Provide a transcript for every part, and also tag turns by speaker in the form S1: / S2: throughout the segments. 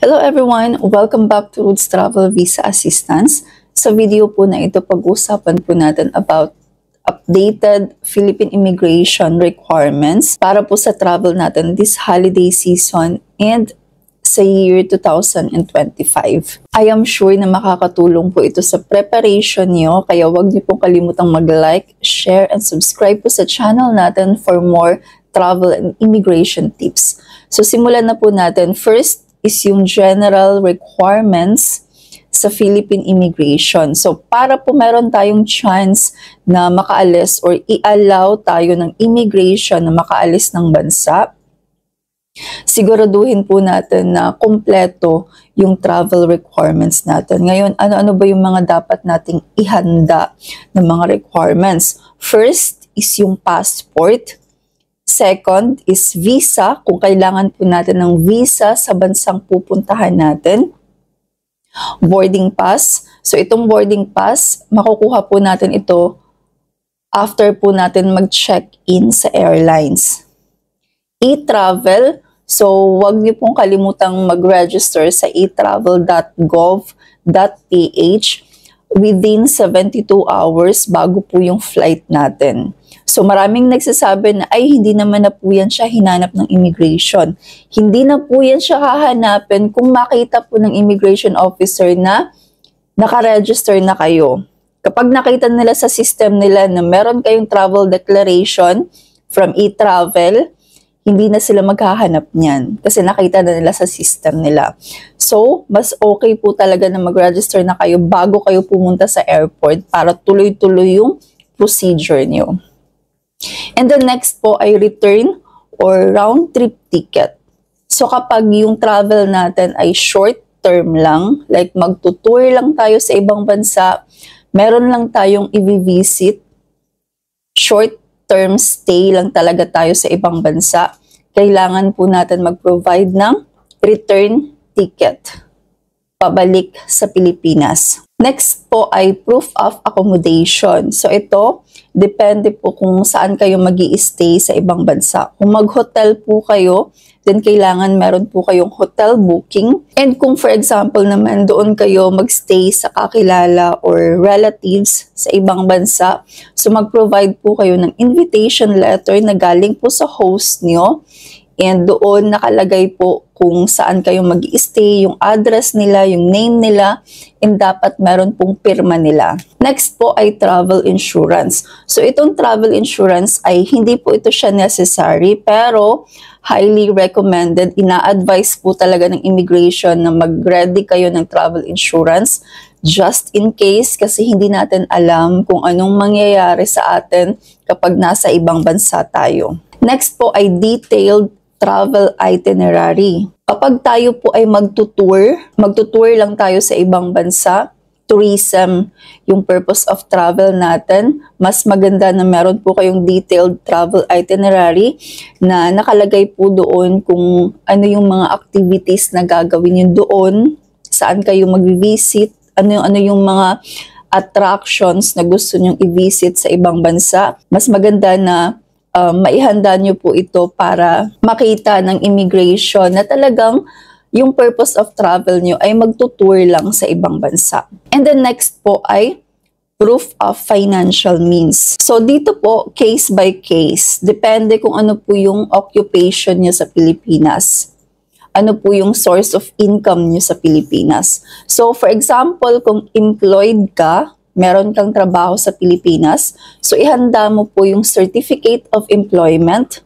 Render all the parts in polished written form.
S1: Hello everyone! Welcome back to Roots Travel Visa Assistance. Sa video po na ito, pag-usapan po natin about updated Philippine immigration requirements para po sa travel natin this holiday season and sa year 2025. I am sure na makakatulong po ito sa preparation nyo, kaya huwag niyo pong kalimutang mag-like, share, and subscribe po sa channel natin for more travel and immigration tips. So simulan na po natin. First is yung general requirements sa Philippine immigration. So para po meron tayong chance na makaalis or i-allow tayo ng immigration na makaalis ng bansa, siguraduhin po natin na kumpleto yung travel requirements natin. Ngayon, ano-ano ba yung mga dapat nating ihanda ng mga requirements? First is yung passport. Second is visa, kung kailangan po natin ng visa sa bansang pupuntahan natin. Boarding pass. So itong boarding pass, makukuha po natin ito after po natin mag-check-in sa airlines. E-travel. So huwag niyo pong kalimutang mag-register sa etravel.gov.ph within 72 hours bago po yung flight natin. So maraming nagsasabi na ay hindi naman na po yan siya hinanap ng immigration. Hindi na po yan siya hahanapin kung makita po ng immigration officer na nakaregister na kayo. Kapag nakita nila sa system nila na meron kayong travel declaration from eTravel, hindi na sila maghahanap niyan kasi nakita na nila sa system nila. So, mas okay po talaga na mag-register na kayo bago kayo pumunta sa airport para tuloy-tuloy yung procedure niyo. And the next po ay return or round trip ticket. So kapag yung travel natin ay short term lang, like magtutour lang tayo sa ibang bansa, meron lang tayong i-visit, short term stay lang talaga tayo sa ibang bansa, kailangan po natin mag-provide ng return ticket pabalik sa Pilipinas. Next po ay proof of accommodation. So ito, depende po kung saan kayo mag-i-stay sa ibang bansa. Kung mag-hotel po kayo, then kailangan meron po kayong hotel booking. And kung for example naman doon kayo mag-stay sa kakilala or relatives sa ibang bansa, so mag-provide po kayo ng invitation letter na galing po sa host nyo. And doon nakalagay po kung saan kayo mag-i-stay, yung address nila, yung name nila, and dapat meron pong pirma nila. Next po ay travel insurance. So itong travel insurance ay hindi po ito siya necessary, pero highly recommended. Ina-advise po talaga ng immigration na mag-ready kayo ng travel insurance just in case, kasi hindi natin alam kung anong mangyayari sa atin kapag nasa ibang bansa tayo. Next po ay detailed travel itinerary. Kapag tayo po ay magtutour lang tayo sa ibang bansa, tourism yung purpose of travel natin, mas maganda na meron po kayong detailed travel itinerary na nakalagay po doon kung ano yung mga activities na gagawin nyo doon, saan kayo mag-visit, ano yung mga attractions na gusto nyong i-visit sa ibang bansa. Mas maganda na maihanda nyo po ito para makita ng immigration na talagang yung purpose of travel nyo ay magtutour lang sa ibang bansa. And the next po ay proof of financial means. So dito po, case by case. Depende kung ano po yung occupation nyo sa Pilipinas. Ano po yung source of income nyo sa Pilipinas. So for example, kung employed ka, meron kang trabaho sa Pilipinas, so ihanda mo po yung Certificate of Employment,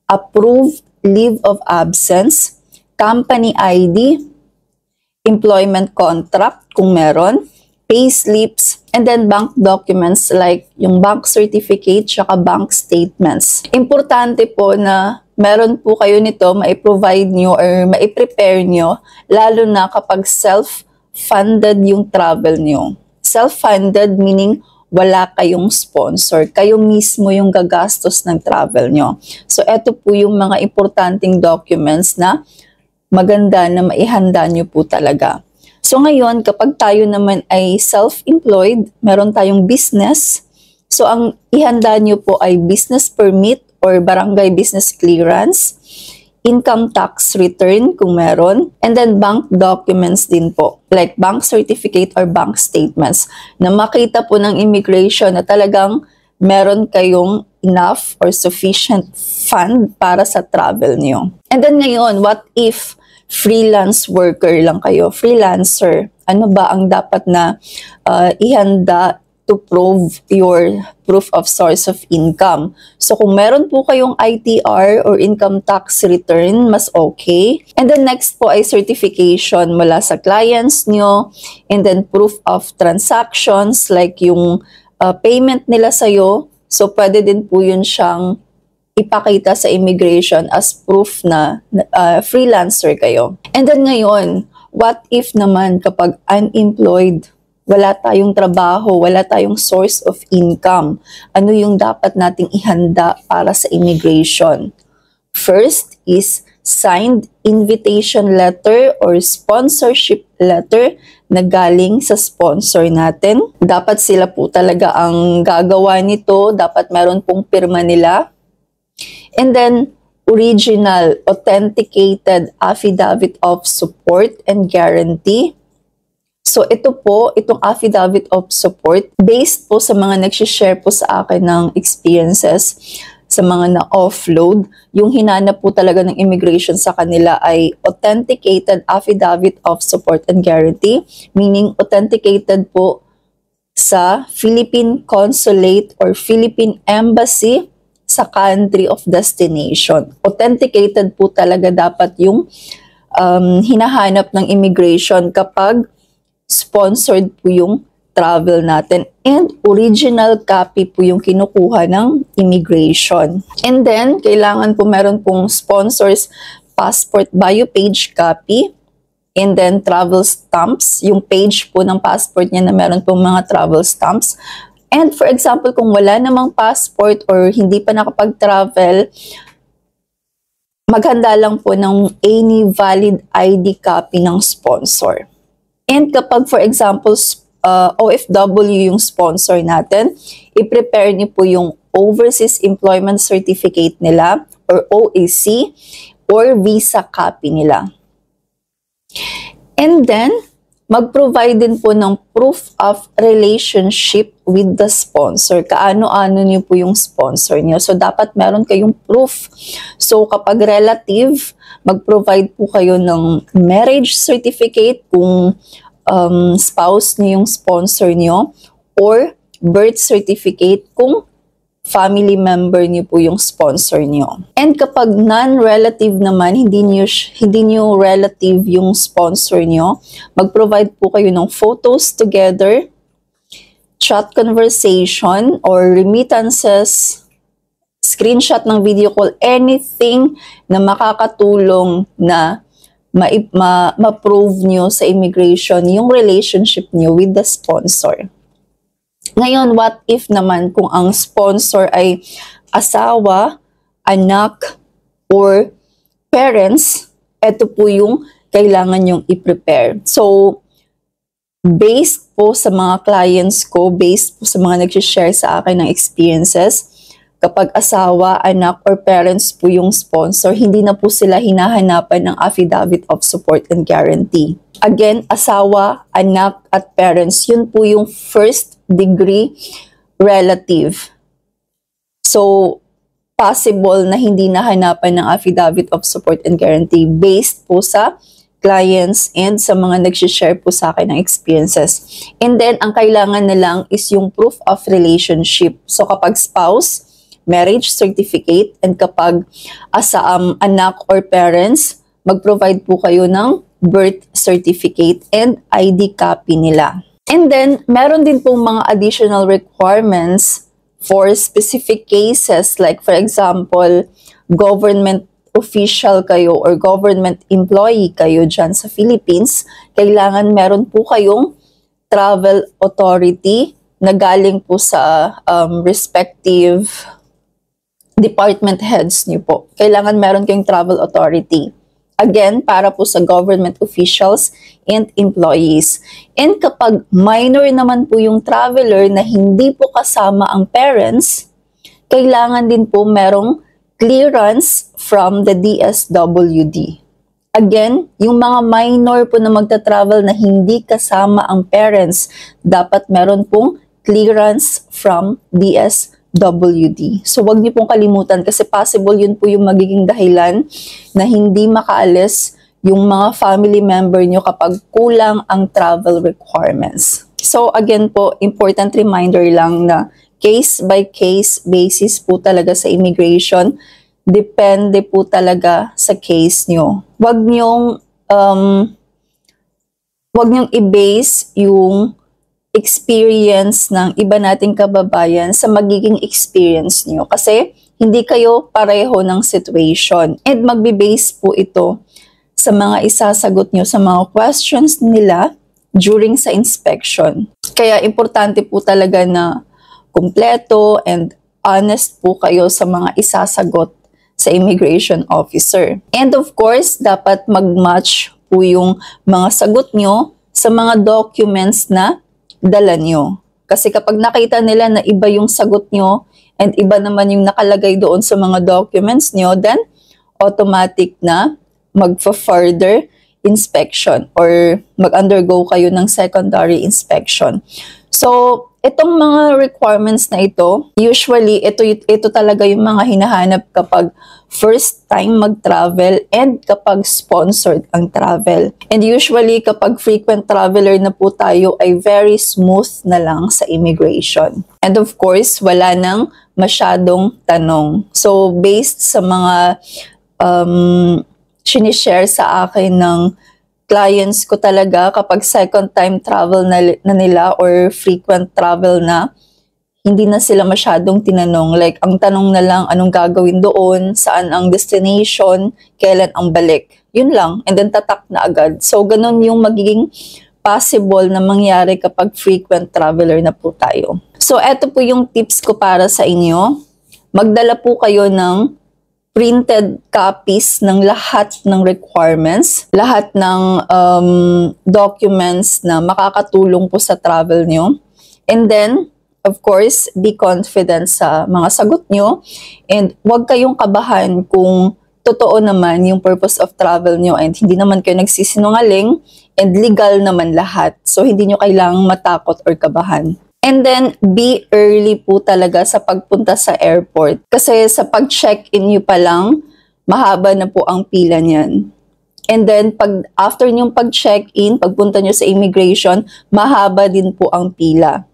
S1: Approved Leave of Absence, Company ID, Employment Contract kung meron, payslips, and then bank documents like yung bank certificate tsaka bank statements. Importante po na meron po kayo nito, mai-provide nyo or mai-prepare nyo, lalo na kapag self-funded yung travel nyo. Self-funded meaning wala kayong sponsor. Kayo mismo yung gagastos ng travel nyo. So, eto po yung mga importanteng documents na maganda na maihanda nyo po talaga. So, ngayon, kapag tayo naman ay self-employed, meron tayong business. So, ang ihanda nyo po ay business permit or barangay business clearance, income tax return kung meron, and then bank documents din po, like bank certificate or bank statements, na makita po ng immigration na talagang meron kayong enough or sufficient fund para sa travel niyo. And then ngayon, what if freelance worker lang kayo, freelancer? Ano ba ang dapat na ihanda to prove your proof of source of income? So kung meron po kayong ITR or income tax return, mas okay. And then next po ay certification mula sa clients nyo, and then proof of transactions like yung payment nila sa'yo. So pwede din po yun siyang ipakita sa immigration as proof na freelancer kayo. And then ngayon, what if naman kapag unemployed, wala tayong trabaho, wala tayong source of income? Ano yung dapat nating ihanda para sa immigration? First is signed invitation letter or sponsorship letter na galing sa sponsor natin. Dapat sila po talaga ang gagawa nito. Dapat meron pong pirma nila. And then, original, authenticated affidavit of support and guarantee. So ito po, itong affidavit of support, based po sa mga nagsishare po sa akin ng experiences, sa mga na-offload, yung hinanap po talaga ng immigration sa kanila ay authenticated affidavit of support and guarantee, meaning authenticated po sa Philippine Consulate or Philippine Embassy sa country of destination. Authenticated po talaga dapat yung hinahanap ng immigration kapag sponsored po yung travel natin, and original copy po yung kinukuha ng immigration. And then, kailangan po meron pong sponsors passport bio page copy, and then travel stamps, yung page po ng passport niya na meron pong mga travel stamps. And for example, kung wala namang passport or hindi pa nakapag-travel, maghanda lang po ng any valid ID copy ng sponsor. And kapag for example, OFW yung sponsor natin, i-prepare niyo po yung Overseas Employment Certificate nila or OEC or visa copy nila. And then, mag-provide din po ng proof of relationship with the sponsor. Kaano-ano niyo po yung sponsor niyo. So, dapat meron kayong proof. So, kapag relative, mag-provide po kayo ng marriage certificate kung spouse niyo yung sponsor niyo, or birth certificate kung family member niyo po yung sponsor niyo. And kapag non-relative naman, hindi niyo relative yung sponsor niyo, mag-provide po kayo ng photos together, chat conversation or remittances, screenshot ng video call, anything na makakatulong na ma-prove nyo sa immigration yung relationship nyo with the sponsor. Ngayon, what if naman kung ang sponsor ay asawa, anak, or parents? Ito po yung kailangan nyong i-prepare. So, based po sa mga clients ko, based po sa mga nag-share sa akin ng experiences, kapag asawa, anak, or parents po yung sponsor, hindi na po sila hinahanapan ng affidavit of support and guarantee. Again, asawa, anak, at parents, yun po yung first degree relative. So, possible na hindi nahanapan ng affidavit of support and guarantee based po sa clients and sa mga nag-share po sa akin ng experiences. And then, ang kailangan na lang is yung proof of relationship. So, kapag spouse, marriage certificate, and kapag anak or parents, mag-provide po kayo ng birth certificate and ID copy nila. And then, meron din pong mga additional requirements for specific cases, like for example, government official kayo or government employee kayo dyan sa Philippines, kailangan meron po kayong travel authority na galing po sa respective department heads niyo po. Kailangan meron kayong travel authority. Again, para po sa government officials and employees. And kapag minor naman po yung traveler na hindi po kasama ang parents, kailangan din po merong clearance from the DSWD. Again, yung mga minor po na magta-travel na hindi kasama ang parents, dapat meron pong clearance from DSWD. So, wag niyo pong kalimutan kasi possible yun po yung magiging dahilan na hindi makaalis yung mga family member niyo kapag kulang ang travel requirements. So, again po, important reminder lang na case-by-case basis po talaga sa immigration. Depende po talaga sa case nyo. Wag nyong i-base yung experience ng iba nating kababayan sa magiging experience nyo. Kasi hindi kayo pareho ng situation. And magbe-base po ito sa mga isasagot nyo sa mga questions nila during sa inspection. Kaya importante po talaga na kumpleto and honest po kayo sa mga isasagot sa immigration officer. And of course, dapat mag-match po yung mga sagot nyo sa mga documents na dala nyo. Kasi kapag nakita nila na iba yung sagot nyo and iba naman yung nakalagay doon sa mga documents nyo, then automatic na mag-further inspection or mag-undergo kayo ng secondary inspection. So, itong mga requirements na ito, usually, ito talaga yung mga hinahanap kapag first time mag-travel and kapag sponsored ang travel. And usually, kapag frequent traveler na po tayo, ay very smooth na lang sa immigration. And of course, wala nang masyadong tanong. So, based sa mga sinishare sa akin ng clients ko talaga kapag second time travel na nila or frequent travel na, hindi na sila masyadong tinanong. Like, ang tanong na lang, anong gagawin doon, saan ang destination, kailan ang balik. Yun lang. And then tatak na agad. So, ganun yung magiging possible na mangyari kapag frequent traveler na po tayo. So, eto po yung tips ko para sa inyo. Magdala po kayo ng printed copies ng lahat ng requirements, lahat ng documents na makakatulong po sa travel nyo. And then, of course, be confident sa mga sagot nyo. And huwag kayong kabahan kung totoo naman yung purpose of travel nyo and hindi naman kayo nagsisinungaling and legal naman lahat. So, hindi nyo kailangang matakot or kabahan. And then, be early po talaga sa pagpunta sa airport. Kasi sa pag-check-in nyo pa lang, mahaba na po ang pila niyan. And then, after nyong pag-check-in, pagpunta nyo sa immigration, mahaba din po ang pila.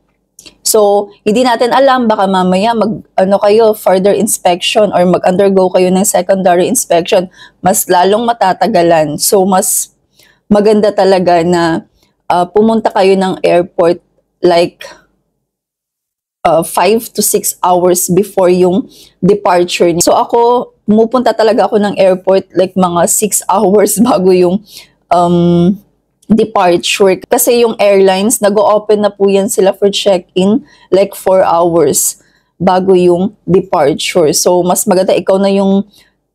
S1: So, hindi natin alam, baka mamaya kayo, further inspection or mag-undergo kayo ng secondary inspection, mas lalong matatagalan. So, mas maganda talaga na pumunta kayo ng airport like 5 to 6 hours before yung departure. So ako, pumupunta talaga ako ng airport like mga 6 hours bago yung departure. Kasi yung airlines, nag-open na po yan sila for check-in like 4 hours bago yung departure. So mas maganda ikaw na yung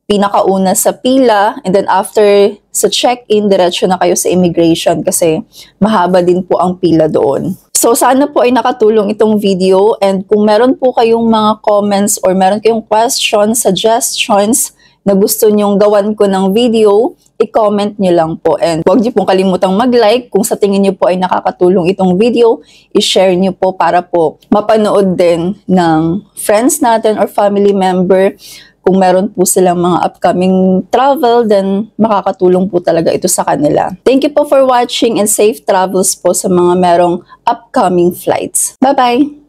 S1: pinakauna sa pila and then after sa check-in, diretso na kayo sa immigration kasi mahaba din po ang pila doon. So, sana po ay nakatulong itong video and kung meron po kayong mga comments or meron kayong questions, suggestions na gusto nyong gawan ko ng video, i-comment nyo lang po. And huwag nyo pong kalimutang mag-like kung sa tingin nyo po ay nakakatulong itong video, i-share nyo po para po mapanood din ng friends natin or family member. Kung meron po silang mga upcoming travel, then makakatulong po talaga ito sa kanila. Thank you po for watching and safe travels po sa mga merong upcoming flights. Bye-bye!